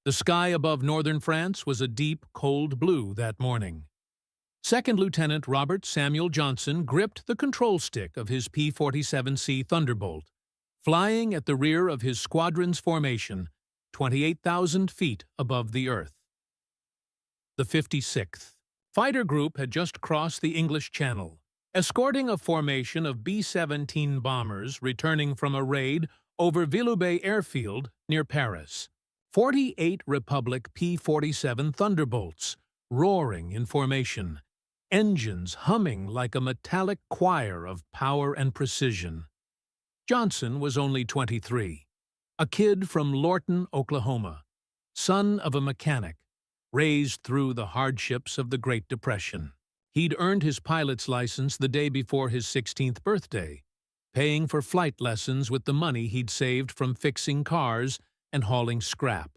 The sky above northern France was a deep, cold blue that morning. Second Lieutenant Robert Samuel Johnson gripped the control stick of his P-47C Thunderbolt, flying at the rear of his squadron's formation, 28,000 feet above the Earth. The 56th Fighter Group had just crossed the English Channel, escorting a formation of B-17 bombers returning from a raid over Villeurbanne airfield near Paris. 48 Republic P-47 Thunderbolts, roaring in formation, engines humming like a metallic choir of power and precision. Johnson was only 23, a kid from Lorton, Oklahoma, son of a mechanic, raised through the hardships of the Great Depression. He'd earned his pilot's license the day before his 16th birthday, paying for flight lessons with the money he'd saved from fixing cars and hauling scrap.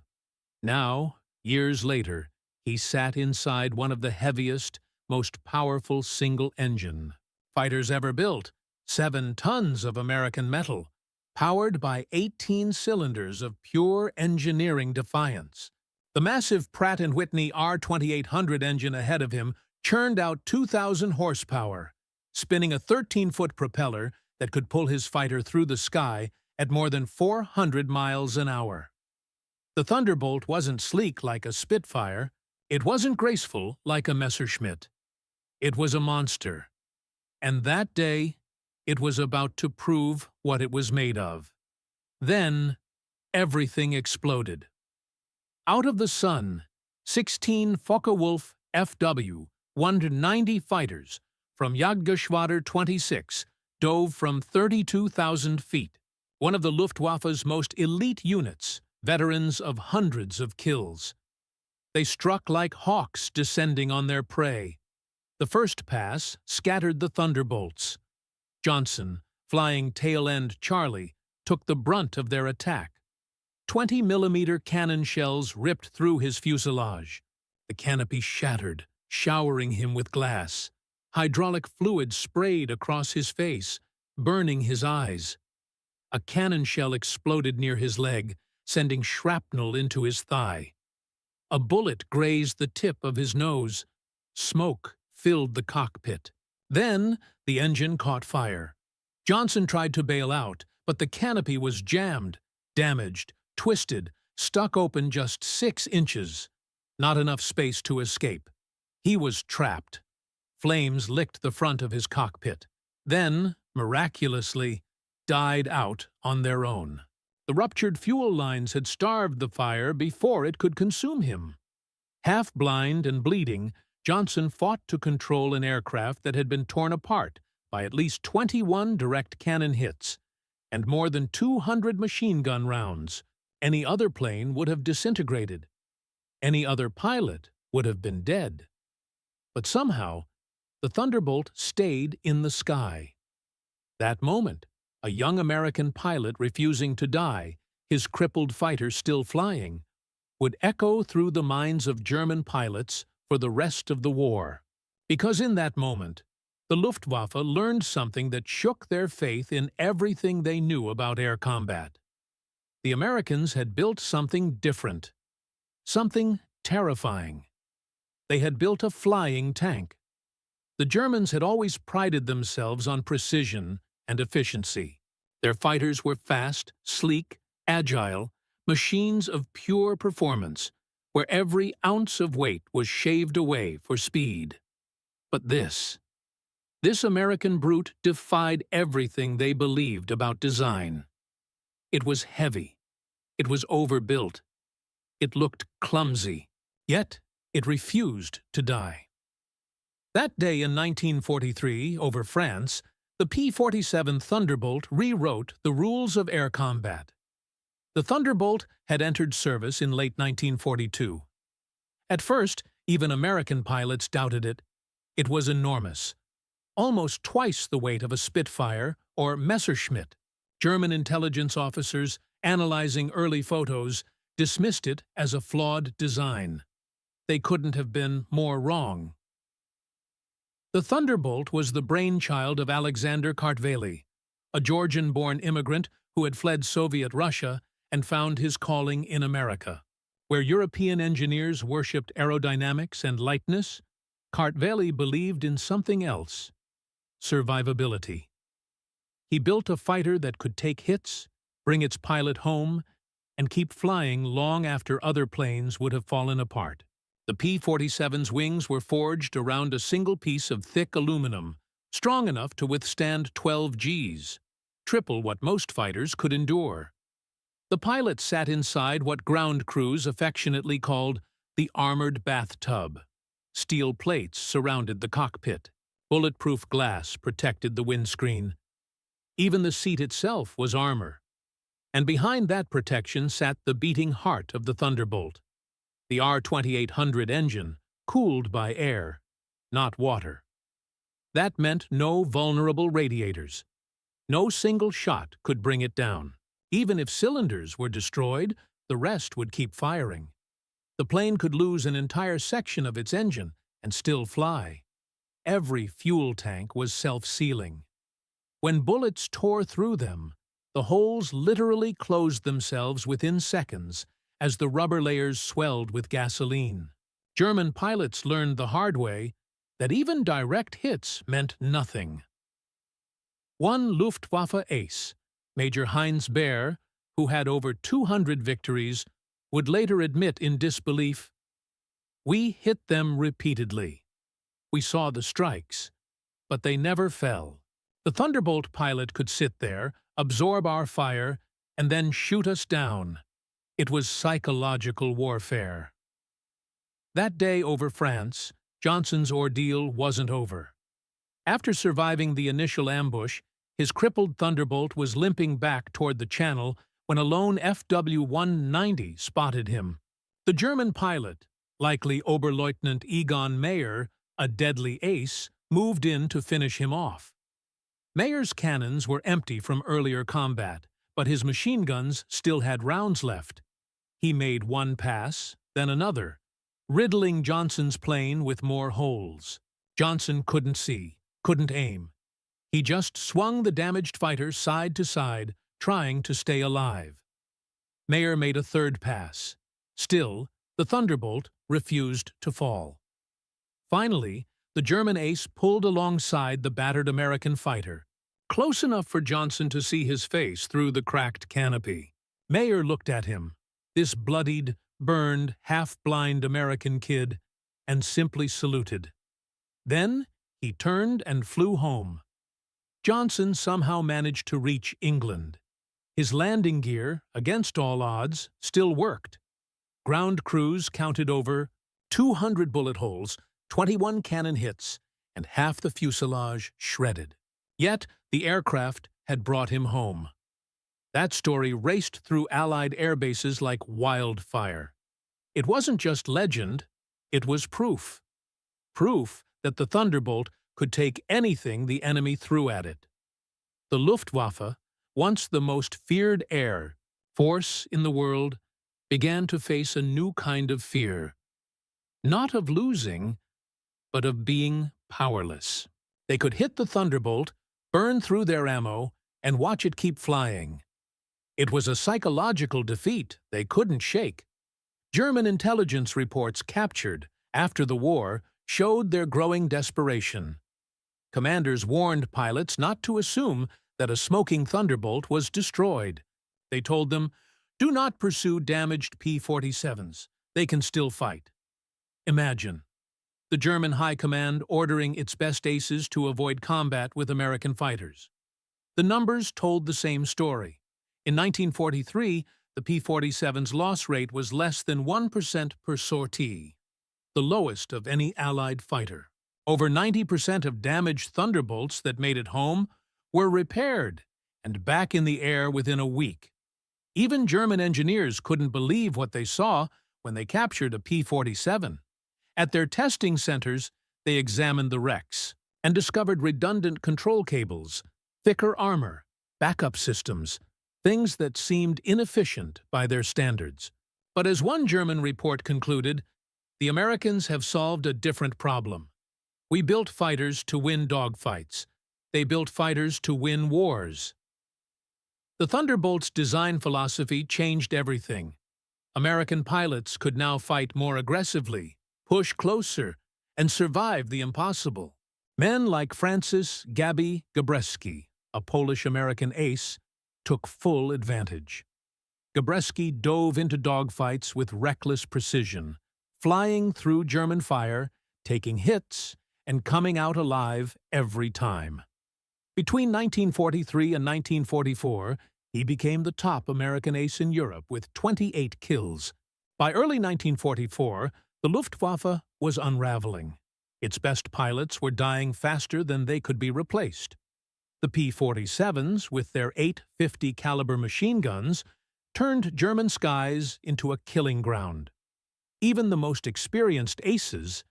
Now, years later, he sat inside one of the heaviest, most powerful single-engine fighters ever built, 7 tons of American metal, powered by 18 cylinders of pure engineering defiance. The massive Pratt Whitney R-2800 engine ahead of him churned out 2,000 horsepower, spinning a 13-foot propeller that could pull his fighter through the sky at more than 400 miles an hour. The Thunderbolt wasn't sleek like a Spitfire. It wasn't graceful like a Messerschmitt. It was a monster. And that day, it was about to prove what it was made of. Then, everything exploded. Out of the sun, 16 Focke-Wulf FW 190 fighters from Jagdgeschwader 26 dove from 32,000 feet, one of the Luftwaffe's most elite units, veterans of hundreds of kills. They struck like hawks descending on their prey. The first pass scattered the Thunderbolts. Johnson, flying tail-end Charlie, took the brunt of their attack. 20-millimeter cannon shells ripped through his fuselage. The canopy shattered, showering him with glass. Hydraulic fluid sprayed across his face, burning his eyes. A cannon shell exploded near his leg, sending shrapnel into his thigh. A bullet grazed the tip of his nose. Smoke filled the cockpit. Then the engine caught fire. Johnson tried to bail out, but the canopy was jammed, damaged, twisted, stuck open just 6 inches. Not enough space to escape. He was trapped. Flames licked the front of his cockpit. Then, miraculously, died out on their own. The ruptured fuel lines had starved the fire before it could consume him. Half-blind and bleeding, Johnson fought to control an aircraft that had been torn apart by at least 21 direct cannon hits and more than 200 machine gun rounds. Any other plane would have disintegrated. Any other pilot would have been dead. But somehow, the Thunderbolt stayed in the sky. That moment, a young American pilot refusing to die, his crippled fighter still flying, would echo through the minds of German pilots for the rest of the war. Because in that moment, the Luftwaffe learned something that shook their faith in everything they knew about air combat. The Americans had built something different, something terrifying. They had built a flying tank. The Germans had always prided themselves on precision and efficiency. Their fighters were fast, sleek, agile, machines of pure performance, where every ounce of weight was shaved away for speed. But this American brute defied everything they believed about design. It was heavy. It was overbuilt. It looked clumsy. Yet it refused to die. That day in 1943, over France, the P-47 Thunderbolt rewrote the rules of air combat. The Thunderbolt had entered service in late 1942. At first, even American pilots doubted it. It was enormous, almost twice the weight of a Spitfire or Messerschmitt. German intelligence officers, analyzing early photos, dismissed it as a flawed design. They couldn't have been more wrong. The Thunderbolt was the brainchild of Alexander Kartveli, a Georgian-born immigrant who had fled Soviet Russia and found his calling in America. Where European engineers worshipped aerodynamics and lightness, Kartveli believed in something else: survivability. He built a fighter that could take hits, bring its pilot home, and keep flying long after other planes would have fallen apart. The P-47's wings were forged around a single piece of thick aluminum, strong enough to withstand 12 Gs, triple what most fighters could endure. The pilot sat inside what ground crews affectionately called the armored bathtub. Steel plates surrounded the cockpit. Bulletproof glass protected the windscreen. Even the seat itself was armor. And behind that protection sat the beating heart of the Thunderbolt, the R-2800 engine, cooled by air, not water. That meant no vulnerable radiators. No single shot could bring it down. Even if cylinders were destroyed, the rest would keep firing. The plane could lose an entire section of its engine and still fly. Every fuel tank was self-sealing. When bullets tore through them, the holes literally closed themselves within seconds as the rubber layers swelled with gasoline. German pilots learned the hard way that even direct hits meant nothing. One Luftwaffe ace, Major Heinz Baer, who had over 200 victories, would later admit in disbelief, "We hit them repeatedly. We saw the strikes, but they never fell. The Thunderbolt pilot could sit there, absorb our fire, and then shoot us down. It was psychological warfare." That day over France, Johnson's ordeal wasn't over. After surviving the initial ambush, his crippled Thunderbolt was limping back toward the channel when a lone FW-190 spotted him. The German pilot, likely Oberleutnant Egon Mayer, a deadly ace, moved in to finish him off. Mayer's cannons were empty from earlier combat, but his machine guns still had rounds left. He made one pass, then another, riddling Johnson's plane with more holes. Johnson couldn't see, couldn't aim. He just swung the damaged fighter side to side, trying to stay alive. Mayer made a third pass. Still, the Thunderbolt refused to fall. Finally, the German ace pulled alongside the battered American fighter, close enough for Johnson to see his face through the cracked canopy. Mayer looked at him, this bloodied, burned, half-blind American kid, and simply saluted. Then he turned and flew home. Johnson somehow managed to reach England. His landing gear, against all odds, still worked. Ground crews counted over 200 bullet holes, 21 cannon hits, and half the fuselage shredded. Yet the aircraft had brought him home. That story raced through Allied air bases like wildfire. It wasn't just legend, it was proof. Proof that the Thunderbolt could take anything the enemy threw at it. The Luftwaffe, once the most feared air force in the world, began to face a new kind of fear. Not of losing, but of being powerless. They could hit the Thunderbolt, burn through their ammo, and watch it keep flying. It was a psychological defeat they couldn't shake. German intelligence reports captured after the war showed their growing desperation. Commanders warned pilots not to assume that a smoking Thunderbolt was destroyed. They told them, "Do not pursue damaged P-47s. They can still fight." Imagine the German High Command ordering its best aces to avoid combat with American fighters. The numbers told the same story. In 1943, the P-47's loss rate was less than 1% per sortie, the lowest of any Allied fighter. Over 90% of damaged Thunderbolts that made it home were repaired and back in the air within a week. Even German engineers couldn't believe what they saw when they captured a P-47. At their testing centers, they examined the wrecks and discovered redundant control cables, thicker armor, backup systems, things that seemed inefficient by their standards. But as one German report concluded, the Americans have solved a different problem. We built fighters to win dogfights. They built fighters to win wars. The Thunderbolt's design philosophy changed everything. American pilots could now fight more aggressively, push closer, and survive the impossible. Men like Francis Gabi Gabreski, a Polish-American ace, took full advantage. Gabreski dove into dogfights with reckless precision, flying through German fire, taking hits, and coming out alive every time. Between 1943 and 1944, he became the top American ace in Europe with 28 kills. By early 1944, the Luftwaffe was unraveling. Its best pilots were dying faster than they could be replaced. The P-47s, with their 850 caliber machine guns, turned German skies into a killing ground. Even the most experienced aces,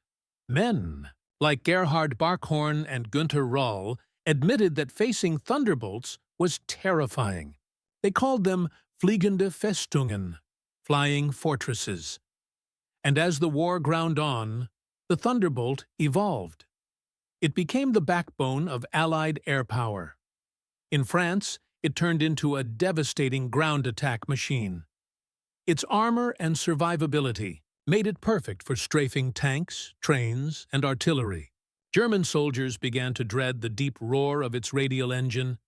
men like Gerhard Barkhorn and Günter Röll, admitted that facing Thunderbolts was terrifying. They called them fliegende Festungen, flying fortresses. And as the war ground on, the Thunderbolt evolved. It became the backbone of Allied air power. In France, it turned into a devastating ground attack machine. Its armor and survivability made it perfect for strafing tanks, trains, and artillery. German soldiers began to dread the deep roar of its radial engine.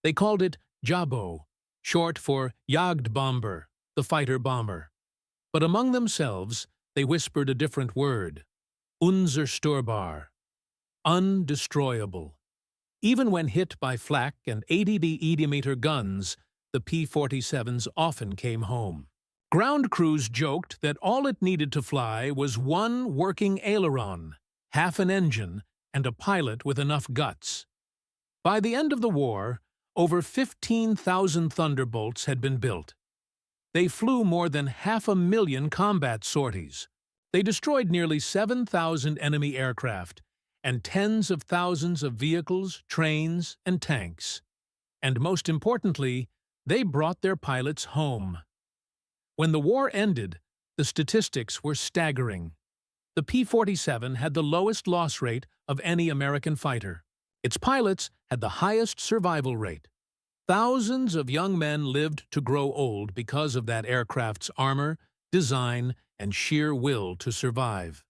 They called it Jabo, short for Jagdbomber, the fighter bomber. But among themselves, they whispered a different word: unzerstörbar, undestroyable. Even when hit by flak and 80mm guns, the P-47s often came home. Ground crews joked that all it needed to fly was one working aileron, half an engine, and a pilot with enough guts. By the end of the war, over 15,000 Thunderbolts had been built. They flew more than 500,000 combat sorties. They destroyed nearly 7,000 enemy aircraft and tens of thousands of vehicles, trains, and tanks. And most importantly, they brought their pilots home. When the war ended, the statistics were staggering. The P-47 had the lowest loss rate of any American fighter. Its pilots had the highest survival rate. Thousands of young men lived to grow old because of that aircraft's armor, design, and sheer will to survive.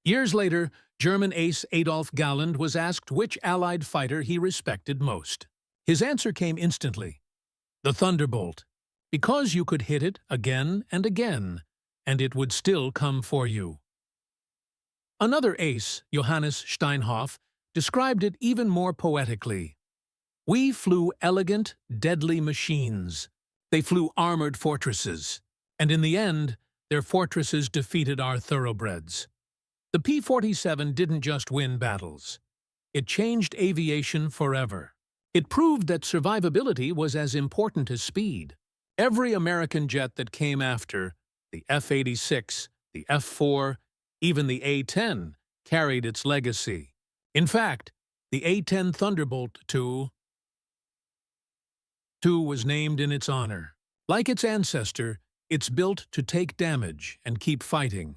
Years later, German ace Adolf Galland was asked which Allied fighter he respected most. His answer came instantly: the Thunderbolt, because you could hit it again and again, and it would still come for you. Another ace, Johannes Steinhoff, described it even more poetically. We flew elegant, deadly machines. They flew armored fortresses. And in the end, their fortresses defeated our thoroughbreds. The P-47 didn't just win battles. It changed aviation forever. It proved that survivability was as important as speed. Every American jet that came after, the F-86, the F-4, even the A-10, carried its legacy. In fact, the A-10 Thunderbolt II was named in its honor. Like its ancestor, it's built to take damage and keep fighting.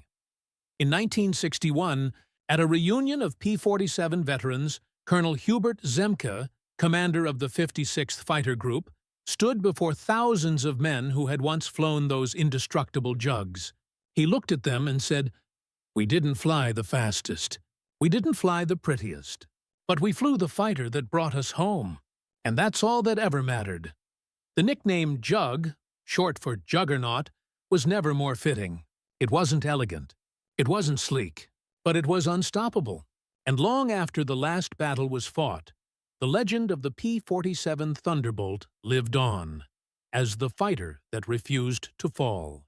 In 1961, at a reunion of P-47 veterans, Colonel Hubert Zemke, commander of the 56th Fighter Group, stood before thousands of men who had once flown those indestructible jugs. He looked at them and said, "We didn't fly the fastest. We didn't fly the prettiest. But we flew the fighter that brought us home. And that's all that ever mattered." The nickname Jug, short for Juggernaut, was never more fitting. It wasn't elegant. It wasn't sleek. But it was unstoppable. And long after the last battle was fought, the legend of the P-47 Thunderbolt lived on as the fighter that refused to fall.